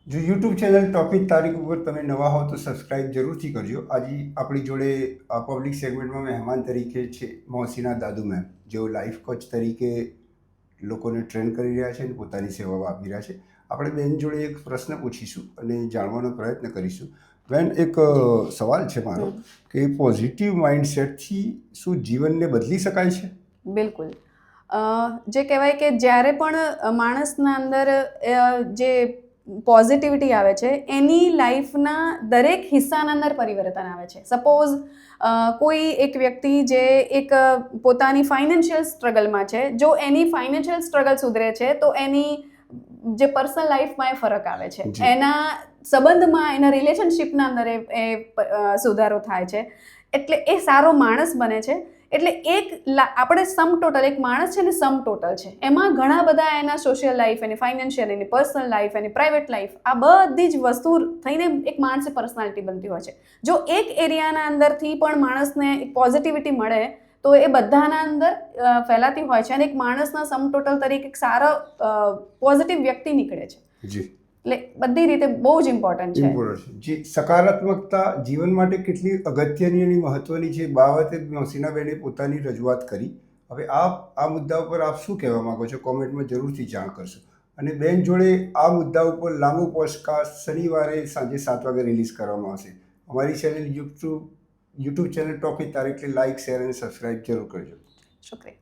જો YouTube channel topic તારીખ ઉપર તમે નવા હો તો સબસ્ક્રાઇબ જરૂરથી કરજો. આજે આપણી જોડે પબ્લિક સેગમેન્ટમાં મહેમાન તરીકે છે મોહસીના દાદુ મેમ, જેઓ લાઈફ કોચ તરીકે લોકોને ટ્રેન કરી રહ્યા છે અને પોતાની સેવાઓ આપી રહ્યા છે. આપણે બેન જોડે એક પ્રશ્ન પૂછીશું અને જાણવાનો પ્રયત્ન કરીશું. બેન, એક સવાલ છે મારો કે પોઝિટિવ માઇન્ડસેટથી શું જીવનને બદલી શકાય છે? બિલકુલ. જે કહેવાય કે જ્યારે પણ માણસના અંદર જે પોઝિટિવિટી આવે છે એની લાઈફના દરેક હિસ્સાના અંદર પરિવર્તન આવે છે. સપોઝ કોઈ એક વ્યક્તિ જે એક પોતાની ફાઇનાન્શિયલ સ્ટ્રગલમાં છે, જો એની ફાઇનાન્શિયલ સ્ટ્રગલ સુધરે છે તો એની જે પર્સનલ લાઈફમાં એ ફરક આવે છે, એના સંબંધમાં, એના રિલેશનશિપના અંદર એ સુધારો થાય છે, એટલે એ સારો માણસ બને છે. એટલે આપણે સમ ટોટલ, એક માણસ છે ને સમ ટોટલ છે, એમાં ઘણા બધા એના સોશિયલ લાઈફ, એની ફાઇનાન્શિયલ, એની પર્સનલ લાઈફ, એની પ્રાઇવેટ લાઈફ, આ બધી જ વસ્તુ થઈને એક માણસની પર્સનાલિટી બનતી હોય છે. જો એક એરિયાના અંદરથી પણ માણસને એક પોઝિટિવિટી મળે તો એ બધાના અંદર ફેલાતી હોય છે અને એક માણસના સમ ટોટલ તરીકે એક સારો પોઝિટિવ વ્યક્તિ નીકળે છે. જી, એટલે બધી રીતે બહુ જ ઇમ્પોર્ટન્ટ છે. જી, સકારાત્મકતા જીવન માટે કેટલી અગત્યની અને મહત્વની છે, બાબતે મોહસીનાબેને પોતાની રજૂઆત કરી. હવે આ મુદ્દા ઉપર આપ શું કહેવા માંગો છો? કોમેન્ટમાં જરૂરથી જાણ કરશો. અને બેન જોડે આ મુદ્દા ઉપર લાંબુ પોડકાસ્ટ શનિવારે સાંજે 7 વાગે રિલીઝ કરવામાં આવશે. અમારી ચેનલ યુટ્યુબ ચેનલ ટોપિક તારીખે લાઇક, શેર અને સબસ્ક્રાઇબ જરૂર કરજો. શુક્રિયા.